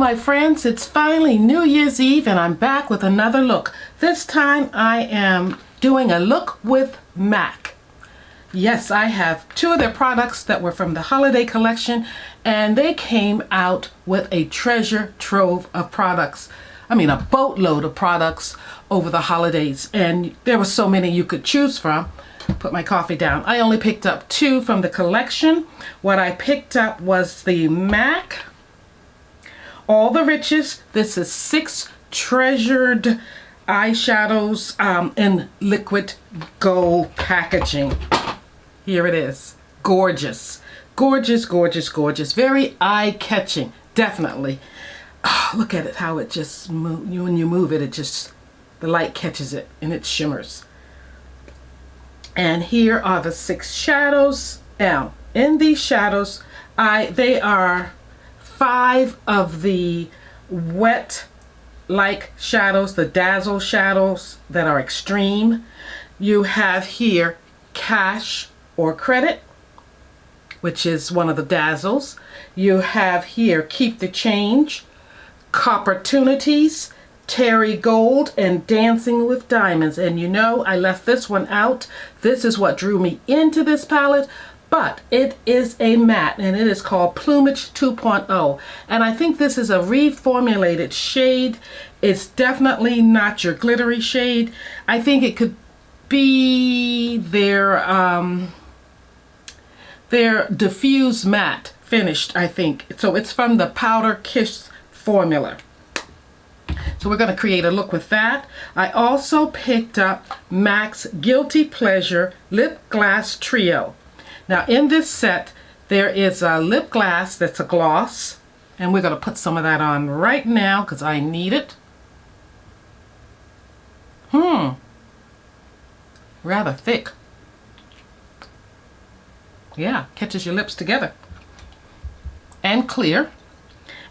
my friends, it's finally New Year's Eve and I'm back with another look. This time I am doing a look with MAC. Yes, I have two of their products that were from the holiday collection and they came out with a treasure trove of products. I mean a boatload of products over the holidays, and there were so many you could choose from. Put my coffee down. I only picked up two from the collection. What I picked up was the MAC All the Riches. This is 6 treasured eyeshadows in liquid gold packaging. Here it is. Gorgeous. Gorgeous, gorgeous, gorgeous. Very eye-catching. Definitely. Oh, look at it, how it just moves. When you move it, the light catches it and it shimmers. And here are the 6 shadows. Now, in these shadows, they are 5 of the wet-like shadows, the dazzle shadows that are extreme. You have here Cash or Credit, which is one of the dazzles. You have here Keep the Change, Copportunities, Terry Gold, and Dancing with Diamonds. And you know, I left this one out. This is what drew me into this palette, but it is a matte and it is called Plumage 2.0. And I think this is a reformulated shade. It's definitely not your glittery shade. I think it could be their diffuse matte finished, I think. So it's from the Powder Kiss formula. So we're going to create a look with that. I also picked up MAC's Guilty Pleasure Lip Glass Trio. Now in this set there is a lip glass that's a gloss, and we're going to put some of that on right now because I need it. Rather thick. Yeah, catches your lips together. And clear.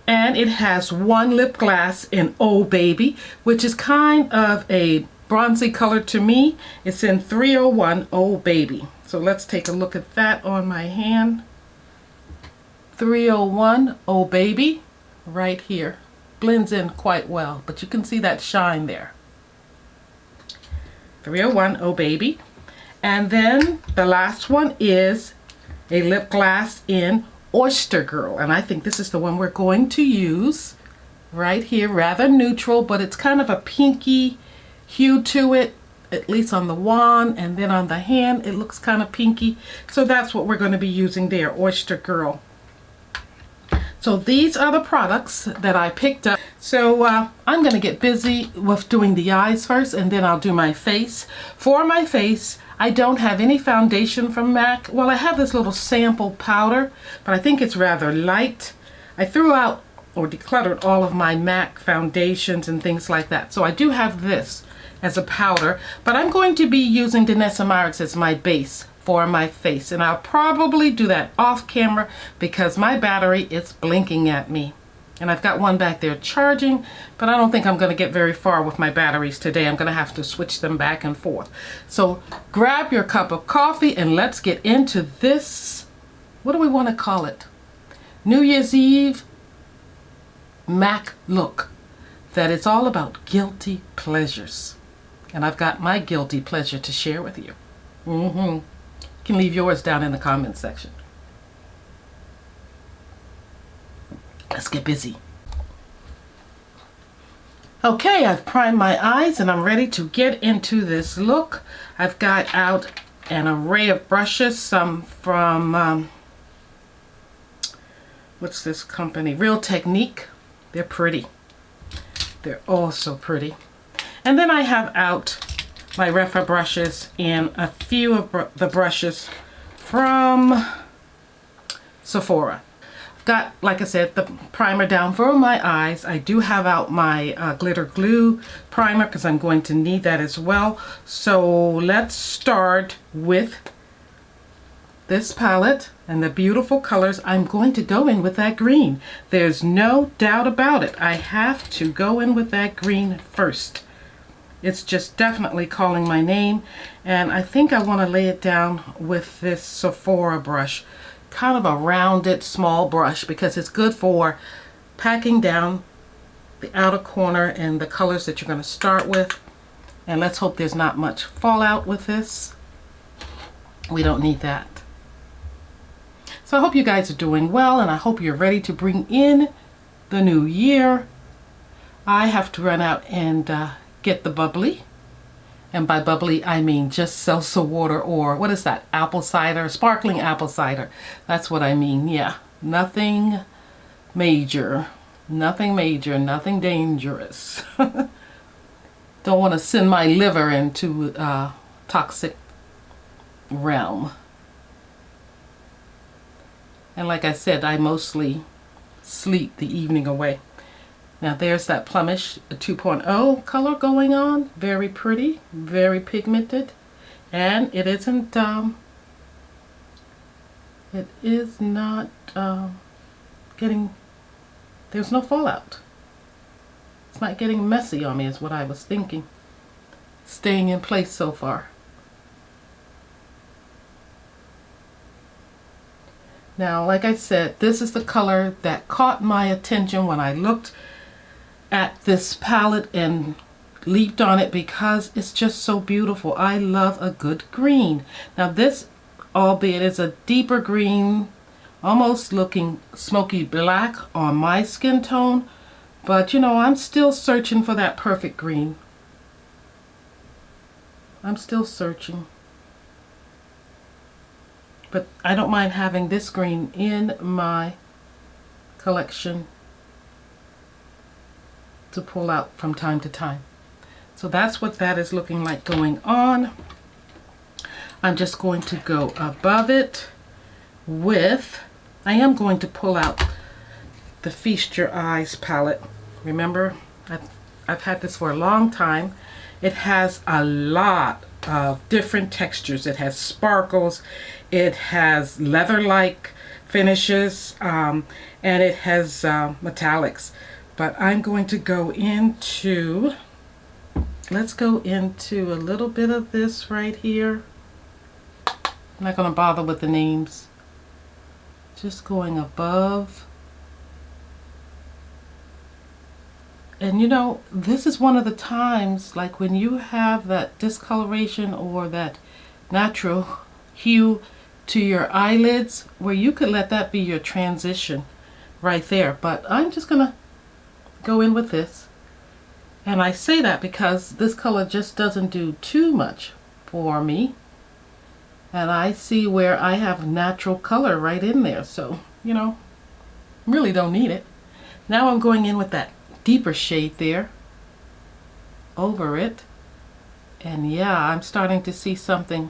And it has one lip glass in Oh Baby, which is kind of a bronzy color to me. It's in 301 Oh Baby. So let's take a look at that on my hand. 301 Oh Baby, right here. Blends in quite well, but you can see that shine there. 301 Oh Baby. And then the last one is a lip glass in Oyster Girl, and I think this is the one we're going to use right here. Rather neutral, but it's kind of a pinky hue to it, at least on the wand, and then on the hand it looks kind of pinky. So that's what we're going to be using there, Oyster Girl. So these are the products that I picked up. So I'm going to get busy with doing the eyes first, and then I'll do my face. For my face, I don't have any foundation from MAC. Well, I have this little sample powder, but I think it's rather light. I threw out or decluttered all of my MAC foundations and things like that. So I do have this as a powder, but I'm going to be using Danessa Myricks as my base for my face. And I'll probably do that off camera because my battery is blinking at me. And I've got one back there charging, but I don't think I'm going to get very far with my batteries today. I'm going to have to switch them back and forth. So grab your cup of coffee and let's get into this, what do we want to call it? New Year's Eve MAC look. That is all about guilty pleasures. And I've got my guilty pleasure to share with you. You can leave yours down in the comment section. Let's get busy. Okay, I've primed my eyes and I'm ready to get into this look. I've got out an array of brushes, some from, what's this company? Real Technique. They're pretty. They're all so pretty. And then I have out my Refa brushes and a few of the brushes from Sephora. Got, like I said, the primer down for my eyes. I do have out my glitter glue primer because I'm going to need that as well. So let's start with this palette and the beautiful colors. I'm going to go in with that green. There's no doubt about it. I have to go in with that green first. It's just definitely calling my name, and I think I want to lay it down with this Sephora brush. Kind of a rounded small brush because it's good for packing down the outer corner and the colors that you're going to start with. And let's hope there's not much fallout with this. We don't need that. So I hope you guys are doing well, and I hope you're ready to bring in the new year. I have to run out and get the bubbly. And by bubbly, I mean just seltzer water, or what is that? Apple cider, sparkling apple cider. That's what I mean, yeah. Nothing major, nothing dangerous. Don't want to send my liver into toxic realm. And like I said, I mostly sleep the evening away. Now there's that Plumish 2.0 color going on. Very pretty, very pigmented. And it isn't, it is not getting, there's no fallout. It's not getting messy on me is what I was thinking. Staying in place so far. Now, like I said, this is the color that caught my attention when I looked at this palette and leaped on it because it's just so beautiful. I love a good green. Now this, albeit is a deeper green, almost looking smoky black on my skin tone, but you know, I'm still searching for that perfect green. I'm still searching. But I don't mind having this green in my collection to pull out from time to time. So that's what that is looking like going on. I'm just going to go above it with, I am going to pull out the Feast Your Eyes palette. Remember, I've had this for a long time. It has a lot of different textures. It has sparkles, it has leather-like finishes, and it has metallics. But I'm going to go into, let's go into a little bit of this right here. I'm not going to bother with the names. Just going above. And you know, this is one of the times, like when you have that discoloration or that natural hue to your eyelids, where you could let that be your transition right there. But I'm just going to go in with this. And I say that because this color just doesn't do too much for me. And I see where I have natural color right in there. So, you know, really don't need it. Now I'm going in with that deeper shade there over it. And yeah, I'm starting to see something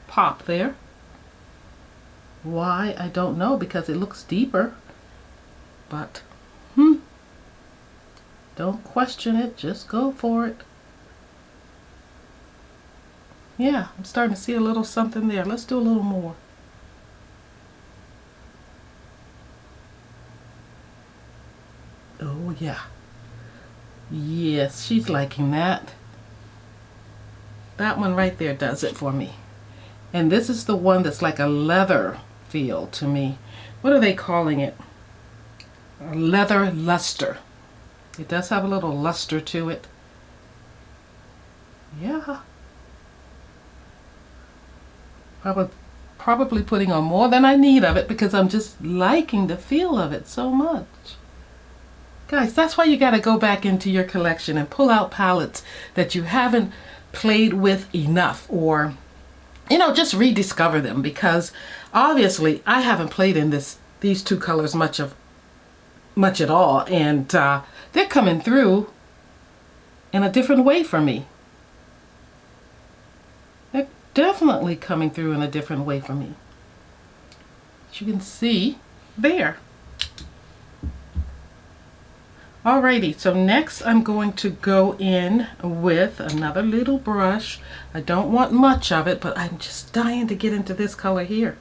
pop there. Why? I don't know, because it looks deeper. But, don't question it, just go for it. Yeah, I'm starting to see a little something there. Let's do a little more. Oh yeah. Yes, she's liking that. That one right there does it for me. And this is the one that's like a leather feel to me. What are they calling it? A leather luster. It does have a little luster to it. Yeah. Probably putting on more than I need of it because I'm just liking the feel of it so much. Guys, that's why you got to go back into your collection and pull out palettes that you haven't played with enough, or, you know, just rediscover them, because obviously I haven't played in these two colors much at all, and they're coming through in a different way for me. They're definitely coming through in a different way for me. As you can see there. Alrighty, so next I'm going to go in with another little brush. I don't want much of it, but I'm just dying to get into this color here.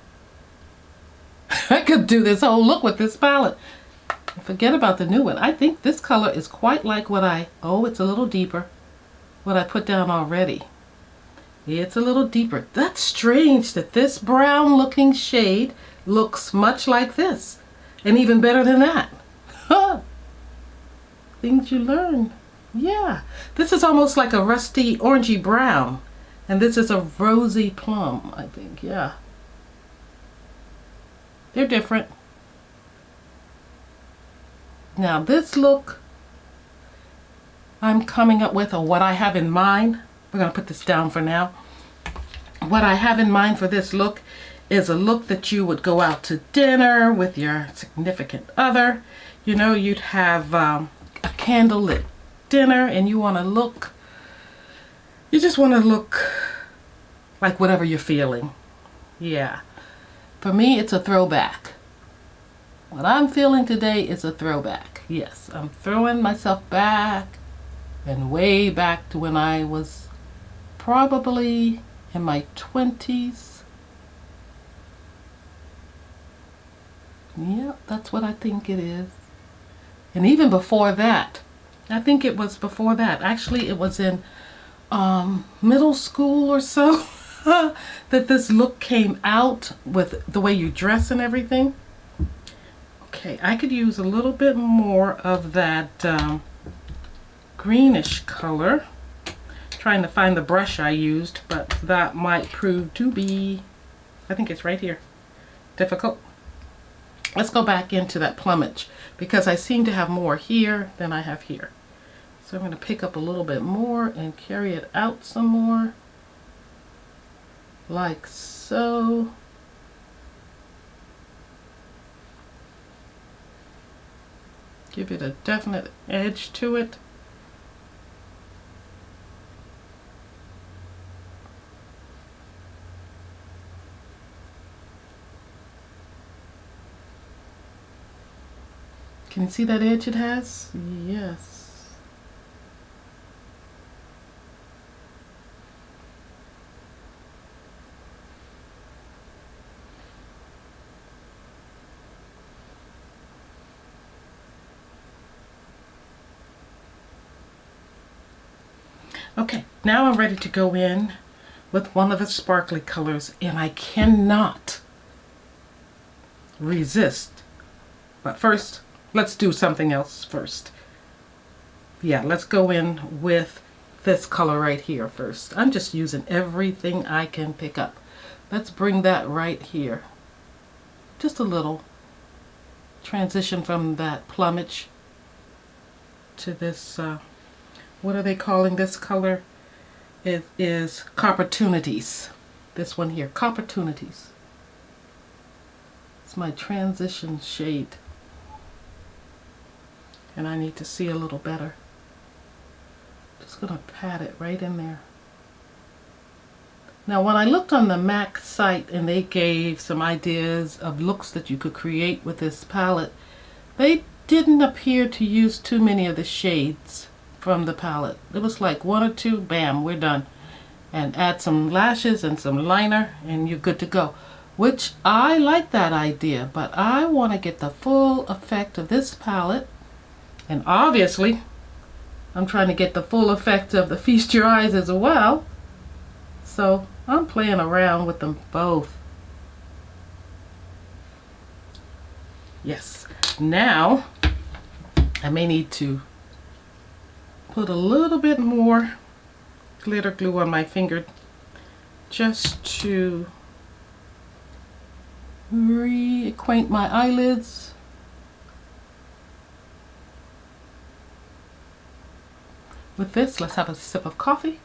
I could do this whole look with this palette. Forget about the new one. I think this color is quite like what it's a little deeper, what I put down already. It's a little deeper. That's strange that this brown looking shade looks much like this, and even better than that. things you learn. Yeah, this is almost like a rusty orangey brown, and this is a rosy plum, I think. Yeah, they're different. Now this look I'm coming up with, or what I have in mind, we're going to put this down for now. What I have in mind for this look is a look that you would go out to dinner with your significant other. You know, you'd have a candlelit dinner and you want to look, you just want to look like whatever you're feeling. Yeah. For me, it's a throwback. What I'm feeling today is a throwback. Yes, I'm throwing myself back and way back to when I was probably in my 20s. Yeah, that's what I think it is. And even before that, I think it was before that. Actually, it was in middle school or so that this look came out with the way you dress and everything. Okay, I could use a little bit more of that greenish color. Trying to find the brush I used, but that might prove to be, I think it's right here, difficult. Let's go back into that plumage because I seem to have more here than I have here. So I'm going to pick up a little bit more and carry it out some more, like so. Give it a definite edge to it. Can you see that edge it has? Yes. Okay, now I'm ready to go in with one of the sparkly colors, and I cannot resist. But first, let's do something else first. Yeah, let's go in with this color right here first. I'm just using everything I can pick up. Let's bring that right here. Just a little transition from that plumage to this, what are they calling this color? It is Copportunities. This one here, Copportunities. It's my transition shade. And I need to see a little better. Just gonna pat it right in there. Now when I looked on the MAC site and they gave some ideas of looks that you could create with this palette, they didn't appear to use too many of the shades from the palette. It was like one or two, bam, we're done. And add some lashes and some liner and you're good to go. Which I like that idea, but I want to get the full effect of this palette. And obviously, I'm trying to get the full effect of the Feast Your Eyes as well. So I'm playing around with them both. Yes. Now, I may need to put a little bit more glitter glue on my finger just to reacquaint my eyelids. With this, let's have a sip of coffee.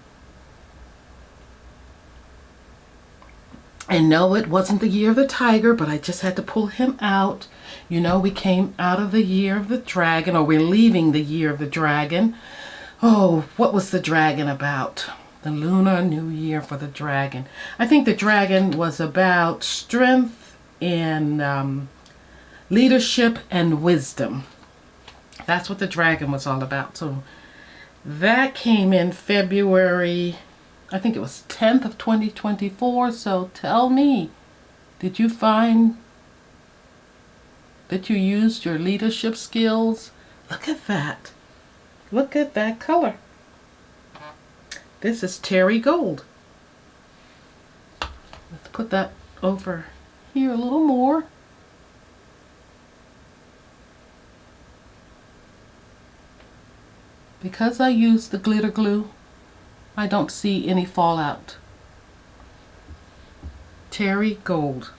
And no, it wasn't the year of the tiger, but I just had to pull him out. You know, we came out of the year of the dragon, or we're leaving the year of the dragon. Oh, what was the dragon about? The Lunar New Year for the dragon. I think the dragon was about strength and leadership and wisdom. That's what the dragon was all about. So that came in February, I think it was 10th of 2024. So tell me, did you find that you used your leadership skills? Look at that. Look at that color. This is Terry Gold. Let's put that over here a little more. Because I used the glitter glue, I don't see any fallout. Terry Gold.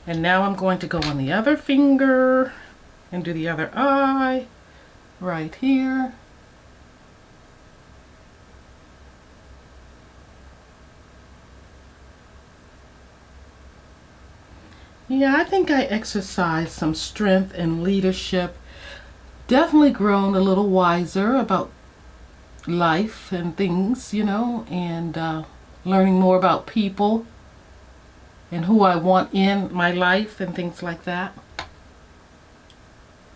And now I'm going to go on the other finger and do the other eye right here. Yeah, I think I exercised some strength and leadership. Definitely grown a little wiser about life and things, you know, and learning more about people and who I want in my life and things like that.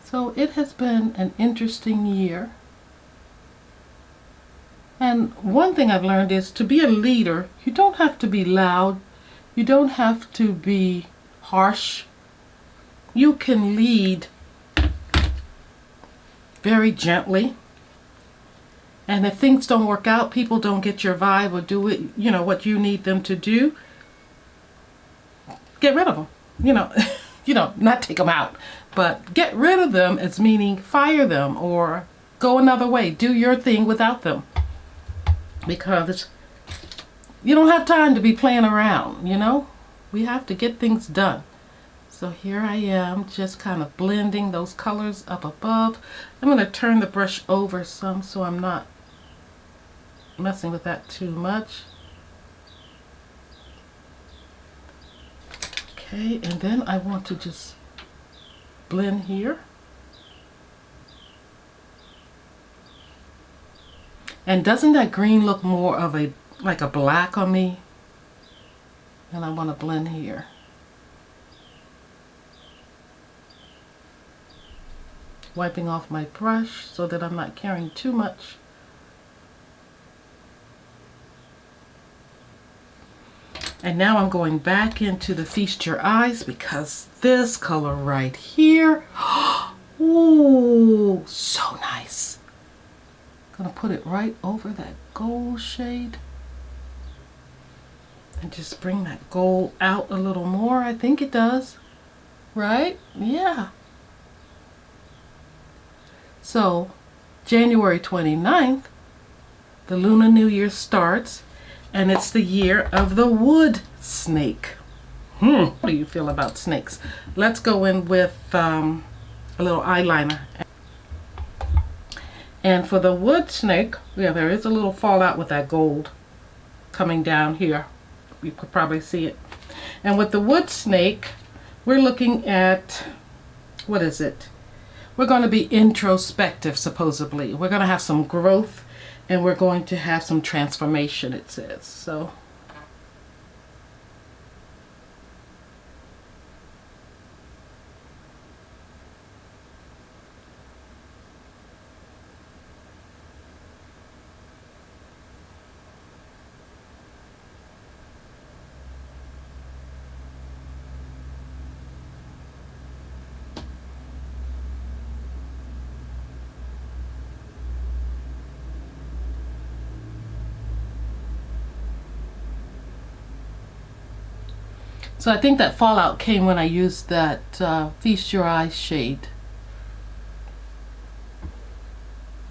So it has been an interesting year. And one thing I've learned is to be a leader, you don't have to be loud. You don't have to be harsh. You can lead very gently. And if things don't work out, people don't get your vibe or do it, you know, what you need them to do, get rid of them. You know, not take them out, but get rid of them as meaning fire them or go another way. Do your thing without them. Because you don't have time to be playing around, you know. We have to get things done. So here I am, just kind of blending those colors up above. I'm going to turn the brush over some so I'm not messing with that too much. Okay, and then I want to just blend here. And doesn't that green look more of like a black on me? And I want to blend here. Wiping off my brush so that I'm not carrying too much. And now I'm going back into the Feast Your Eyes because this color right here, ooh, so nice. Gonna put it right over that gold shade. And just bring that gold out a little more. I think it does, right? Yeah. So, January 29th, the Lunar New Year starts, and it's the year of the wood snake. How do you feel about snakes? Let's go in with a little eyeliner. And for the wood snake, yeah, there is a little fallout with that gold coming down here. You could probably see it. And with the wood snake, we're looking at, what is it? We're going to be introspective, supposedly. We're going to have some growth and we're going to have some transformation, it says. So So I think that fallout came when I used that Feast Your Eyes shade.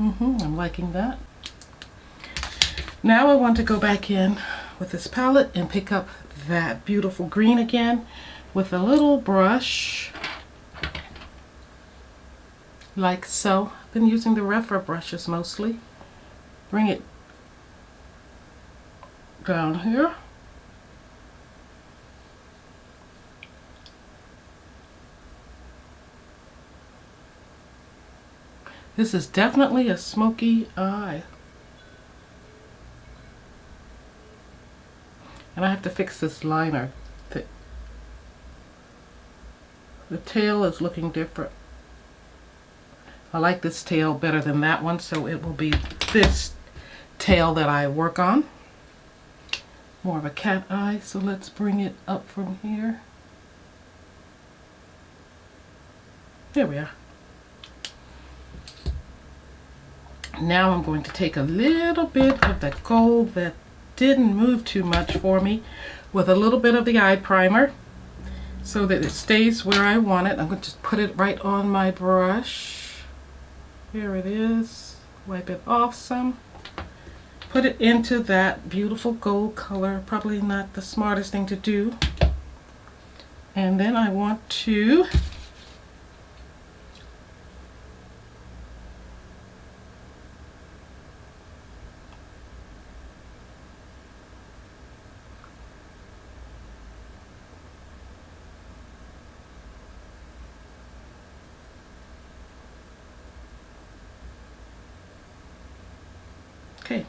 I'm liking that. Now I want to go back in with this palette and pick up that beautiful green again with a little brush. Like so. I've been using the rougher brushes mostly. Bring it down here. This is definitely a smoky eye. And I have to fix this liner. The tail is looking different. I like this tail better than that one, so it will be this tail that I work on. More of a cat eye, so let's bring it up from here. There we are. Now I'm going to take a little bit of the gold that didn't move too much for me with a little bit of the eye primer so that it stays where I want it. I'm going to just put it right on my brush. Here it is. wipe it off some. Put it into that beautiful gold color. Probably not the smartest thing to do. And then I want to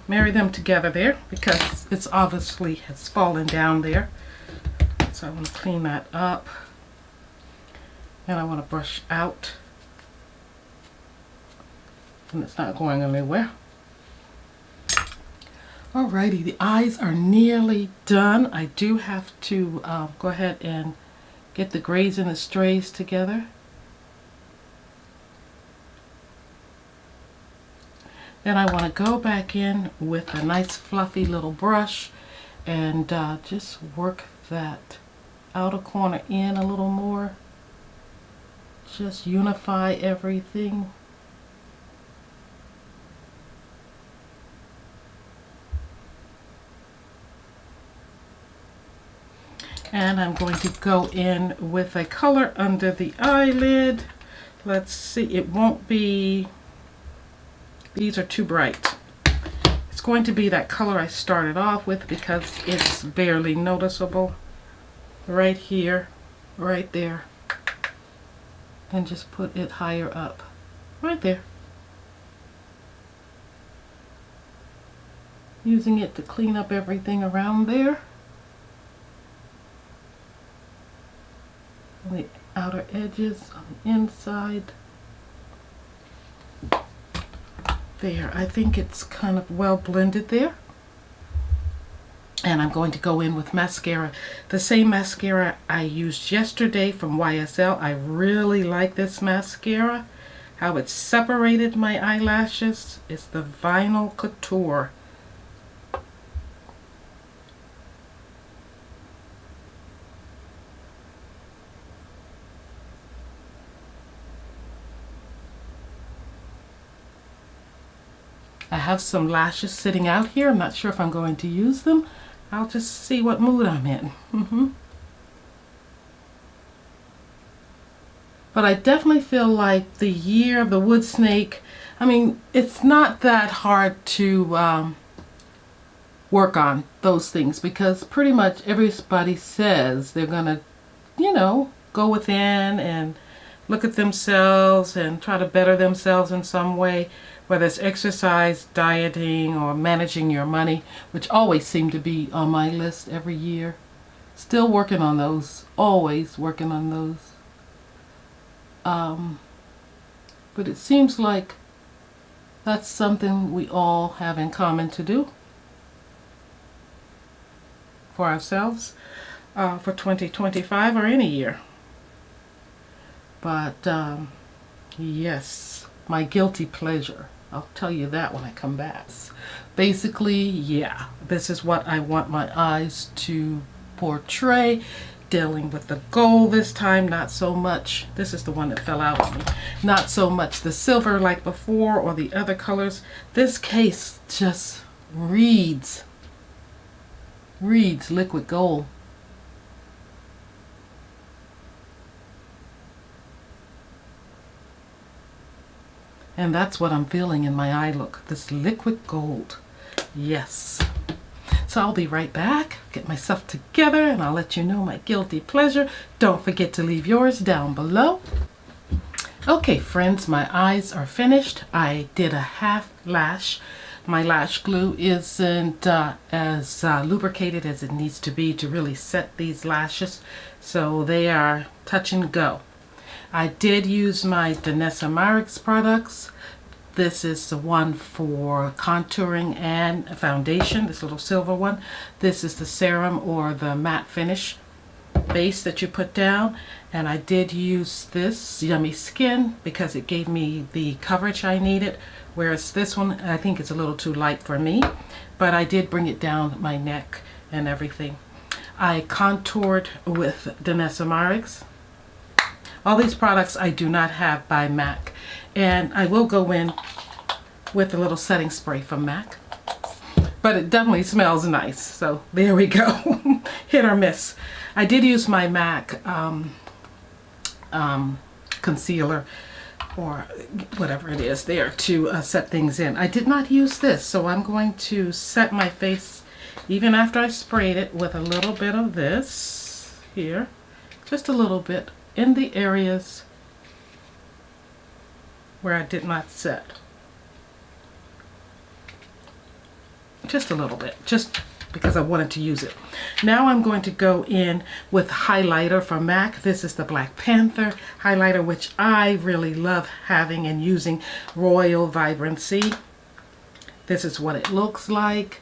marry them together there because it's obviously has fallen down there. So I want to clean that up. And I want to brush out. And it's not going anywhere. Alrighty, the eyes are nearly done. I do have to go ahead and get the grays and the strays together. Then I want to go back in with a nice fluffy little brush and just work that outer corner in a little more. Just unify everything. And I'm going to go in with a color under the eyelid. Let's see, it won't be, these are too bright. It's going to be that color I started off with because it's barely noticeable. Right here, right there. And just put it higher up. Right there. Using it to clean up everything around there. On the outer edges, on the inside. There, I think it's kind of well blended there. And I'm going to go in with mascara. The same mascara I used yesterday from YSL. I really like this mascara. How it separated my eyelashes. It's the Vinyl Couture. I have some lashes sitting out here. I'm not sure if I'm going to use them. I'll just see what mood I'm in. But I definitely feel like the Year of the Wood Snake, I mean, it's not that hard to work on those things because pretty much everybody says they're going to, you know, go within and look at themselves and try to better themselves in some way. Whether it's exercise, dieting, or managing your money, which always seem to be on my list every year. Still working on those, always working on those. But it seems like that's something we all have in common to do for ourselves for 2025 or any year. But yes, my guilty pleasure. I'll tell you that when I come back. Basically, yeah, this is what I want my eyes to portray. Dealing with the gold this time, not so much. This is the one that fell out on me. Not so much the silver like before or the other colors. This case just reads liquid gold. And that's what I'm feeling in my eye look. This liquid gold. Yes. So I'll be right back. Get myself together and I'll let you know my guilty pleasure. Don't forget to leave yours down below. Okay friends, my eyes are finished. I did a half lash. My lash glue isn't as lubricated as it needs to be to really set these lashes. So they are touch and go. I did use my Danessa Myricks products. This is the one for contouring and foundation, this little silver one. This is the serum or the matte finish base that you put down. And I did use this Yummy Skin because it gave me the coverage I needed. Whereas this one, I think it's a little too light for me. But I did bring it down my neck and everything. I contoured with Danessa Myricks. All these products I do not have by MAC. And I will go in with a little setting spray from MAC. But it definitely smells nice. So there we go. Hit or miss. I did use my MAC concealer or whatever it is there to set things in. I did not use this, so I'm going to set my face even after I sprayed it with a little bit of this here, just a little bit in the areas where I did not set. Just a little bit, just because I wanted to use it. Now I'm going to go in with highlighter from MAC. This is the Black Panther highlighter, which I really love having and using. Royal Vibrancy. This is what it looks like.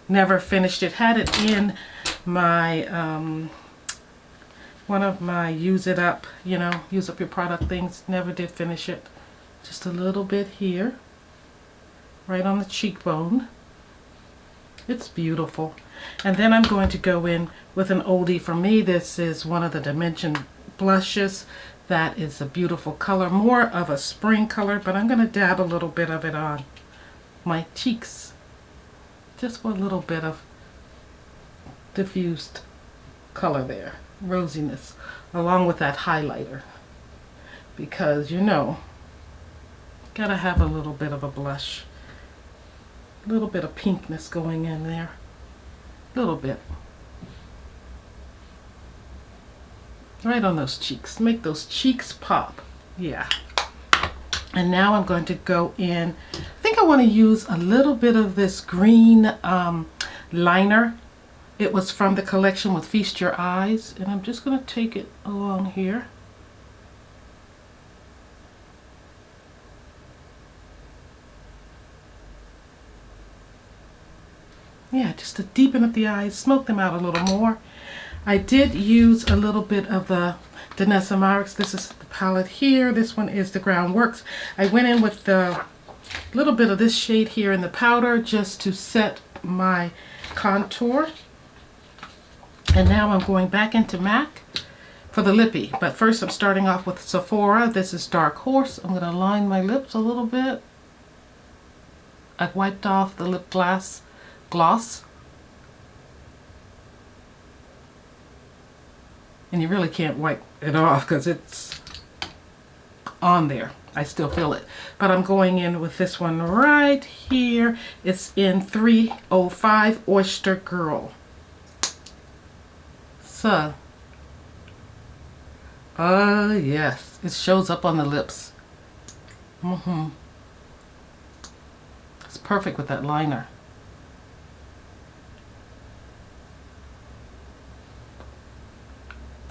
Never finished it. Had it in my one of my use it up, you know, use up your product things. Never did finish it. Just a little bit here, right on the cheekbone. It's beautiful. And then I'm going to go in with an oldie for me. This is one of the Dimension blushes. That is a beautiful color, more of a spring color, but I'm going to dab a little bit of it on my cheeks, just for a little bit of diffused color there, rosiness, along with that highlighter, because you know, gotta have a little bit of a blush. A little bit of pinkness going in there. A little bit. Right on those cheeks. Make those cheeks pop. Yeah. And now I'm going to go in. I think I want to use a little bit of this green liner. It was from the collection with Feast Your Eyes. And I'm just going to take it along here. Yeah, just to deepen up the eyes, smoke them out a little more. I did use a little bit of the Danessa Myricks. This is the palette here. This one is the Groundworks. I went in with the little bit of this shade here in the powder just to set my contour. And now I'm going back into MAC for the lippy. But first I'm starting off with Sephora. This is Dark Horse. I'm going to line my lips a little bit. I've wiped off the lip gloss. And you really can't wipe it off because it's on there. I still feel it. But I'm going in with this one right here. It's in 305 Oyster Girl. So, yes, it shows up on the lips. It's perfect with that liner.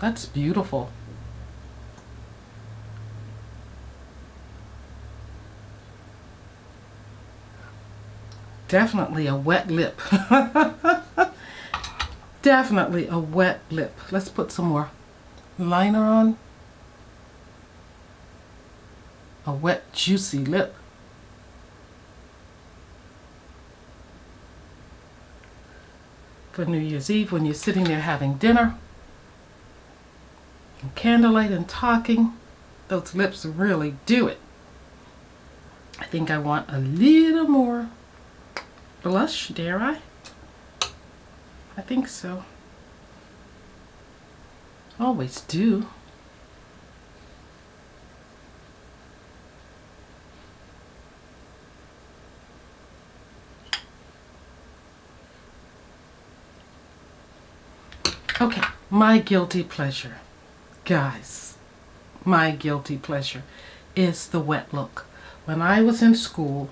That's beautiful. Definitely a wet lip. Definitely a wet lip. Let's put some more liner on. A wet, juicy lip. For New Year's Eve when you're sitting there having dinner. Candlelight and talking, those lips really do it. I think I want a little more blush, dare I? I think so. Always do. Okay, my guilty pleasure. Guys, my guilty pleasure is the wet look. When I was in school,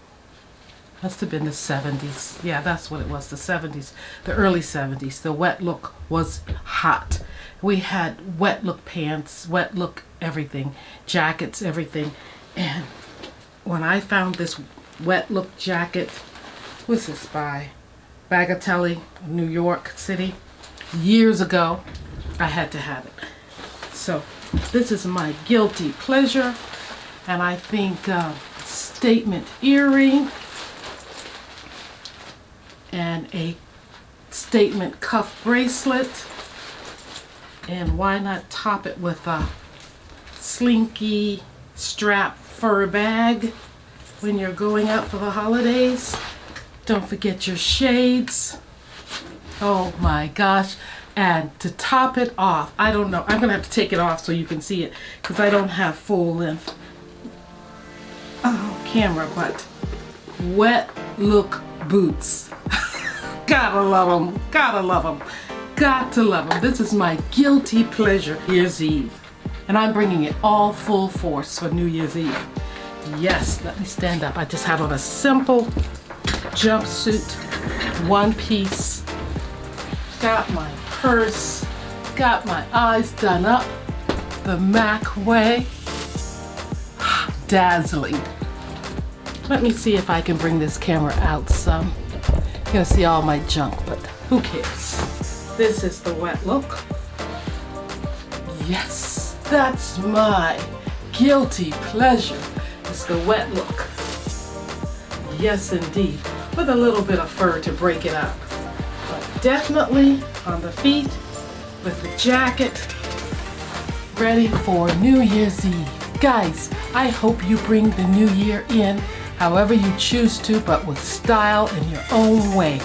must have been the 70s. Yeah, that's what it was, the 70s, the early 70s. The wet look was hot. We had wet look pants, wet look everything, jackets, everything. And when I found this wet look jacket, what's this by? Bagatelle, New York City, years ago, I had to have it. So this is my guilty pleasure, and I think statement earring and a statement cuff bracelet, and why not top it with a slinky strap fur bag. when you're going out for the holidays. Don't forget your shades. Oh my gosh. And to top it off, I don't know, I'm gonna have to take it off so you can see it because I don't have full length camera, but wet look boots. Gotta love them, gotta love them, got to love them. This is my guilty pleasure New Year's Eve. And I'm bringing it all full force for New Year's Eve. Yes, let me stand up. I just have on a simple jumpsuit, one piece. Got my purse, got my eyes done up the MAC way. Dazzling. Let me see if I can bring this camera out some. You're gonna see all my junk, but who cares? This is the wet look. Yes, that's my guilty pleasure. It's the wet look. Yes, indeed. With a little bit of fur to break it up. But definitely on the feet with the jacket, ready for New Year's Eve. Guys, I hope you bring the new year in however you choose to, but with style in your own way,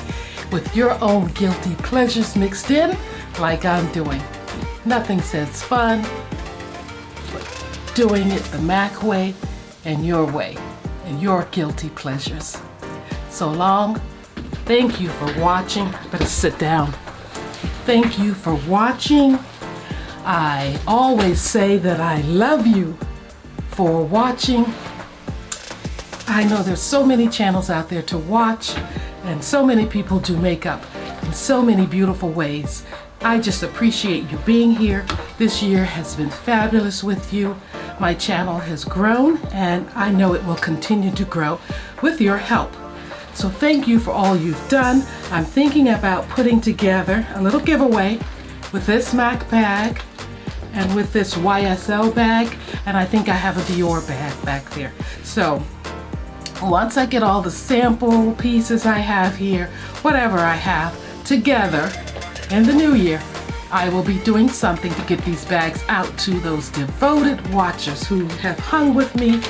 with your own guilty pleasures mixed in like I'm doing. Nothing says fun, but doing it the MAC way and your way, and your guilty pleasures. So long. Thank you for watching. Better sit down. Thank you for watching. I always say that I love you for watching. I know there's so many channels out there to watch, and so many people do makeup in so many beautiful ways. I just appreciate you being here. This year has been fabulous with you. My channel has grown, and I know it will continue to grow with your help. So thank you for all you've done. I'm thinking about putting together a little giveaway with this MAC bag and with this YSL bag, and I think I have a Dior bag back there. So once I get all the sample pieces I have here, whatever I have, together in the new year, I will be doing something to get these bags out to those devoted watchers who have hung with me.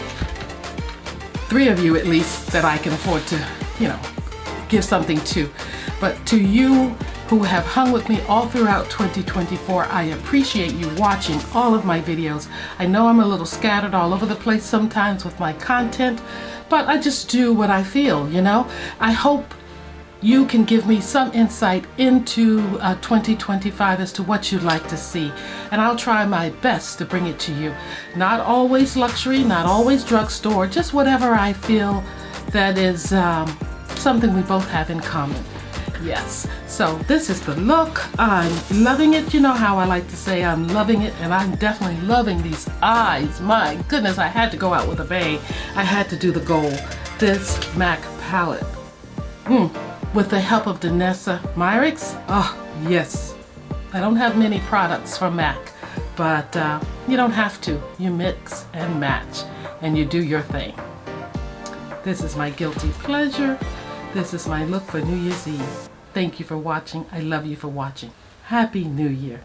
3 of you at least that I can afford to, give something to. But to you who have hung with me all throughout 2024, I appreciate you watching all of my videos. I know I'm a little scattered all over the place sometimes with my content, but I just do what I feel, I hope you can give me some insight into 2025 as to what you'd like to see. And I'll try my best to bring it to you. Not always luxury, not always drugstore, just whatever I feel that is something we both have in common. Yes, so this is the look. I'm loving it. You know how I like to say I'm loving it, and I'm definitely loving these eyes. My goodness, I had to go out with a bang. I had to do the gold. This MAC palette. With the help of Danessa Myricks. Oh, yes. I don't have many products from MAC, but you don't have to. You mix and match, and you do your thing. This is my guilty pleasure. This is my look for New Year's Eve. Thank you for watching. I love you for watching. Happy New Year.